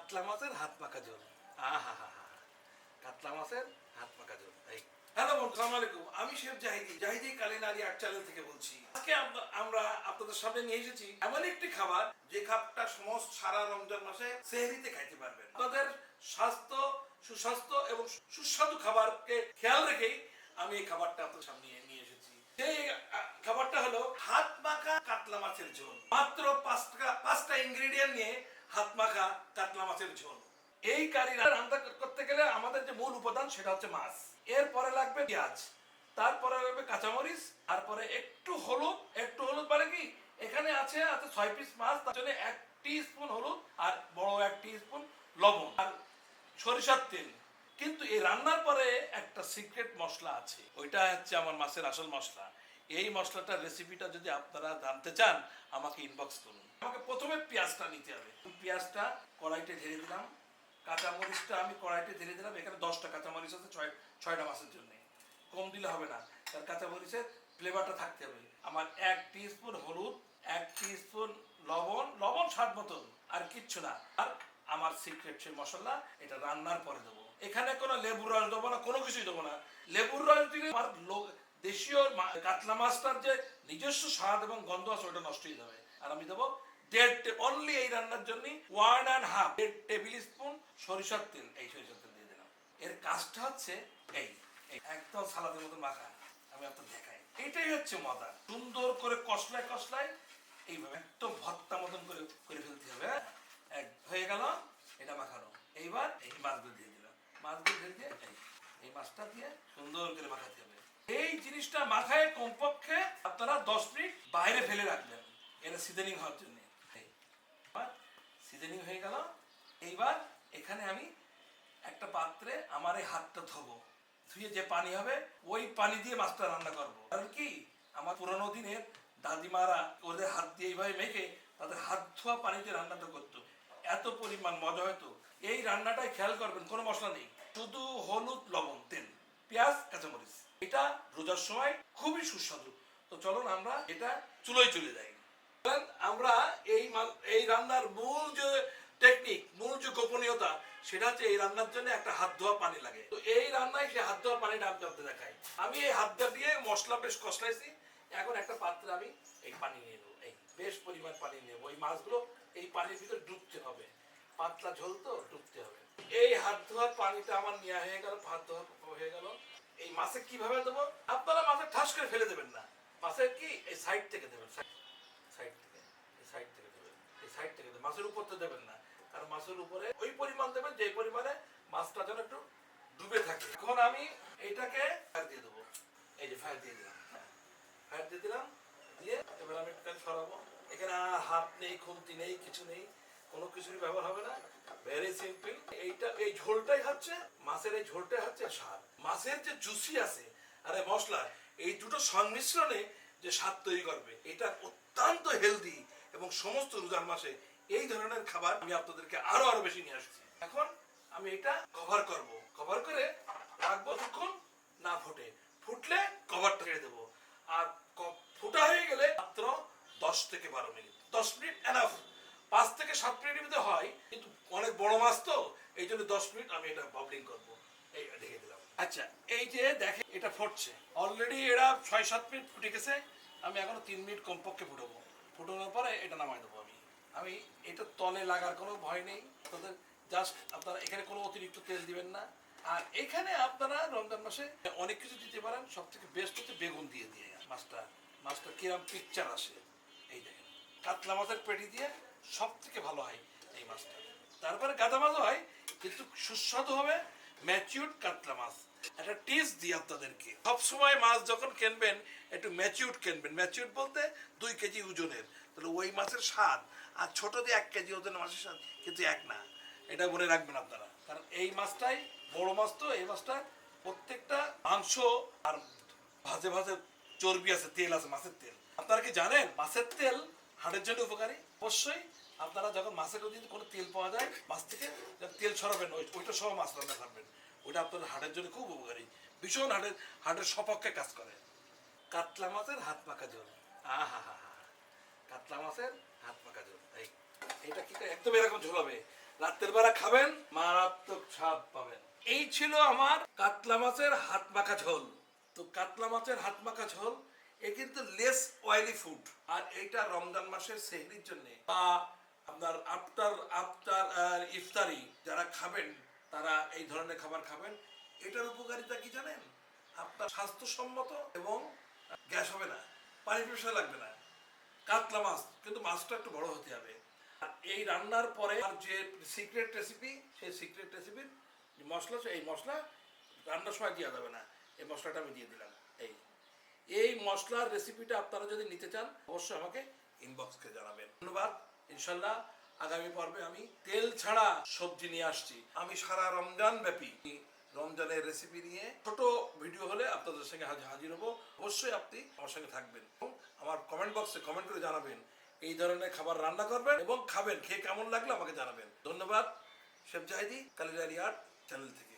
কাতলা মাছের হাত পাকা ঝোল। আহা হা হা, কাতলা মাছের হাত পাকা ঝোল। এই হ্যালো বন্ধু, আসসালামু আলাইকুম। আমি chef Zahidi culinary art channel থেকে বলছি। আজকে আমরা আপনাদের সামনে নিয়ে এসেছি এমন একটি খাবার যে খাবারটা সমস্ত সারা রমজান মাসে সেহরিতে খাইতে পারবেন। আপনাদের স্বাস্থ্য, সুস্বাস্থ্য এবং সুস্বাদু খাবারকে খেয়াল রেখেই আমি এই খাবারটা আপনাদের সামনে নিয়ে এসেছি। সেই খাবারটা হলো হাত মাখা কাতলা মাছের ঝোল। মাত্র পাঁচটা ইনগ্রেডিয়েন্ট নিয়ে হাত মাখা কাতলা মাছের ঝোল। এই কারি রান্না করতে গেলে আমাদের যে মূল উপাদান সেটা হচ্ছে মাছ। এরপরে লাগবে পেঁয়াজ, তারপরে লাগবে কাঁচামরিচ, তারপরে একটু হলুদ মানে কি এখানে আছে 6 পিস মাছ, তার জন্য 1 টিস্পুন হলুদ আর বড় 1 টিস্পুন লবণ আর সরিষার তেল। কিন্তু এই রান্নার পরে একটা সিক্রেট মশলা আছে, ওইটা হচ্ছে আমার মাছের আসল মশলা। এই মশলাটার রেসিপিটা যদি আপনারা জানতে চান আমাকে ইনবক্স করুন। আমাকে প্রথমে পেঁয়াজটা নিতে হবে। পেঁয়াজটা কড়াইতে ঢেলে দিলাম, কাঁচামরিচটা আমি কড়াইতে ঢেলে দিলাম। এখানে 10টা কাঁচামরিচ আছে 6টা মাছের জন্য, কম দিলে হবে না, তার কাঁচামরিচের ফ্লেভারটা থাকতে হবে। আমার 1 টিস্পুন হলুদ, 1 টিস্পুন লবণ স্বাদ মতন, আর কিচ্ছু না। আর আমার সিক্রেট সেই মশলা, এটা রান্নার পরে দেবো। এখানে কোনো লেবুর রস দেবো না, কোনো কিছুই দেবো না। লেবুর রস দিলে আমার দেশীয় কাতলা মাছটার যে নিজস্ব স্বাদ এবং গন্ধ আছে ওটা নষ্ট হয়ে যাবে। আর আমি দেবো অনলি এই রান্নার জন্য 1.5 টেবিল স্পুন সরিষার তেল। এই সরিষার তেল দিয়ে দিলাম। এর কাজটা হচ্ছে এই একদম সালাদের মতো মাখা। আমি আপনাদের দেখাই, এটাই হচ্ছে মজা। সুন্দর করে কষলায় এইভাবে একদম ভর্তা মতন করে ফেলতে হবে। হয়ে গেল এটা মাখানো। এইবার এই মাছগুলো দিয়ে দিলাম। মাছগুলো দিয়ে এই মাছটা দিয়ে সুন্দর করে মাখাতে হবে। এই জিনিসটা মাখায় কমপক্ষে আপনারা 10 মিনিট বাইরে ফেলে রাখবেন, এটা সিজনিং হওয়ার জন্য। সিজনিং হয়ে গেল। এইবার এখানে আমি একটা পাত্রে আমার এই হাতটা ধোবো, ধুয়ে যে পানি হবে ওই পানি দিয়ে মাছটা রান্না করবো। কারণ কি আমার পুরোনো দিনের দাদিমারা ওদের হাত দিয়ে এইভাবে মেখে তাদের হাত ধোয়া পানিতে রান্নাটা করতো, এত পরিমাণ মজা হতো। এই রান্নাটাই খেয়াল করবেন, কোনো মশলা নেই, শুধু হলুদ, লবণ, তেল, পেঁয়াজ, কাঁচামরিচ। এটা রোজার সময় খুবই সুস্বাদু। তো চলুন আমরা এটা চুলোয় চলে যাই। আমরা এই রান্নার মূল যে টেকনিক, মূল যে গোপনীয়তা, সেটা হচ্ছে এই রান্নার জন্য একটা হাত ধোয়া পানি লাগে। তো এই রান্নায় সেই হাত ধোয়া পানিটা আমি আপনাদের দেখাই। আমি এই হাতটা দিয়ে মশলা বেশ কষলাইছি। এখন একটা পাত্রে আমি এই পানি নিয়ে নেবো, এই বেশ পরিমাণ পানি নেবো। এই মাছগুলো এই পানির ভিতরে ডুবতে হবে, পাতলা ঝোল তো ডুবতে হবে। এই হাত ধোয়ার পানিটা আমার নেওয়া হয়ে গেল, হাত ধোয়া হয়ে গেল। এই মাছে কিভাবে দেবো, আপনারা মাছে ঠাস করে ফেলে দেবেন না, মাছের কি এই সাইড থেকে দেবেন, সাইড থেকে দেবেন, এই সাইড থেকে দেবেন, মাছের উপর তো দেবেন না। কারণ মাছের উপরে ওই পরিমাণ দেবেন যে পরিমাণে মাছটা যেন একটু ডুবে থাকে। এখন আমি এইটাকে ফায়ার দিয়ে দেবো। এই যে ফায়ার দিয়ে দিলাম, ফায়ার দিয়ে দিলাম, দিয়ে এবার আমি একটু সরাবো। এখানে আর হাত নেই, খুন্তি নেই, কিছু নেই, কোনো কিছুরই ব্যবহার হবে না, ভেরি সিম্পল। এই ঝোলটাই হচ্ছে মাছের, এই ঝোলটাই হচ্ছে স্বাদ। মাছের যে জুসি আছে আর মশলা, এই দুটো সংমিশ্রণে যে স্বাদ তৈরি করবে, এটা অত্যন্ত হেলদি। এবং সমস্ত রোজার মাসে এই ধরনের খাবার আমি আপনাদেরকে আরো বেশি নিয়ে আসছি। এখন আমি এটা কভার করব, কভার করে রাখবো যতক্ষণ না ফোটে। ফুটলে কভারটা ছেড়ে দেবো। আর ফোটা হয়ে গেলে মাত্র 10 থেকে 12 মিনিট, 10 মিনিট এনাফ। 5 থেকে 7 মিনিটের মধ্যে হয়, কিন্তু অনেক বড় মাছ তো, এই জন্য 10 মিনিট আমি এটা বাবলিং করবো। এই ঢেকে দিলাম। আচ্ছা, এই যে দেখে এটা ফুটছে অলরেডি, এরা 6-7 মিনিট ফুটে গেছে। আমি এখনো 3 মিনিট কমপক্ষে ফুটাবো। ফুটানোর পরে এটা নামাই দেবো। আমি এটা তলে লাগার কোনো ভয় নেই। আপনাদের জাস্ট আপনারা এখানে কোনো অতিরিক্ত তেল দিবেন না। আর এখানে আপনারা রমজান মাসে অনেক কিছু দিতে পারেন, সব থেকে বেস্ট হচ্ছে বেগুন দিয়ে মাছটা কিরম পিকচার আসে। এই দেখেন, কাতলা মাছের পেটি দিয়ে সব থেকে ভালো হয় এই মাছটা। তারপরে গাদা মাছও হয়, কিন্তু সুস্বাদু হবে ম্যাচিউরড কাতলা মাছ। একটা টিপস দিই আপনাদেরকে, সবসময় মাছ যখন কিনবেন একটু ম্যাচিউরড কিনবেন। ম্যাচিউরড বলতে 2 কেজি ওজনের, তাহলে ওই মাছের স্বাদ আর ছোট দিয়ে 1 কেজি ওজনের মাছের স্বাদ কিন্তু এক না। এটা মনে রাখবেন আপনারা, কারণ এই মাছটাই বড় মাছ তো। এই মাছটা প্রত্যেকটা মাংস আর ভাজে চর্বি আছে, তেল আছে, মাছের তেল। আপনারা কি জানেন মাছের তেল হাড়ের জন্য উপকারী? অবশ্যই আপনারা যখন মাছের যদি কোনো তেল পাওয়া যায় মাছ থেকে, তেল ছড়াবেন, ওইটা সহ মাছ রান্না করবেন। ওইটা আপনাদের হাড়ের জন্য খুব উপকারী, ভীষণ হাড়ের সপক্ষে কাজ করে। কাতলা মাছের হাত পাকা ঝোল, আহা হা হা, কাতলা মাছের হাত পাকা ঝোল। এইটা কি একদম এরকম ঝোল হবে, রাত্রের বেলা খাবেন, মারাত্মক স্বাদ পাবেন। এই ছিল আমার কাতলা মাছের হাত মাখা ঝোল। তো কাতলা মাছের হাত মাখা ঝোল এ কিন্তু লেস অয়েলি ফুড, আর এইটা রমজান মাসের সেহরির জন্য বা আপনার আফটার আফটার ইফতারি যারা খাবেন তারা এই ধরনের খাবার খাবেন। এটার উপকারিতা কি জানেন? আপনার স্বাস্থ্যসম্মত এবং গ্যাস হবে না, পানি পিপাসা লাগবে না। কাতলা মাছ, কিন্তু মাছটা একটু বড় হতে হবে। আর এই রান্নার পরে আর যে সিক্রেট রেসিপি, সেই সিক্রেট রেসিপির যে মশলা, এই মশলা রান্নার সময় দেওয়া যাবে না। এই মশলাটা আমি দিয়ে দিলাম। এই মশলার রেসিপিটা আপনারা যদি নিতে চান অবশ্যই আমাকে ইনবক্সকে জানাবেন। ধন্যবাদ। ইনশাল্লাহ আগামী পর্বে আমি তেল ছাড়া সবজি নিয়ে আসছি। আমি সারা রমজান ব্যাপী রমজানের রেসিপি নিয়ে ছোট ভিডিও হলে আপনাদের সঙ্গে হাজির হব। অবশ্যই আপনি আমার সঙ্গে থাকবেন এবং আমার কমেন্ট বক্সে কমেন্ট করে জানাবেন এই ধরনের খাবার রান্না করবেন এবং খাবেন, খেয়ে কেমন লাগলো আমাকে জানাবেন। ধন্যবাদ। শেফ জাহিদি, কালিরারি আর্ট চ্যানেল থেকে।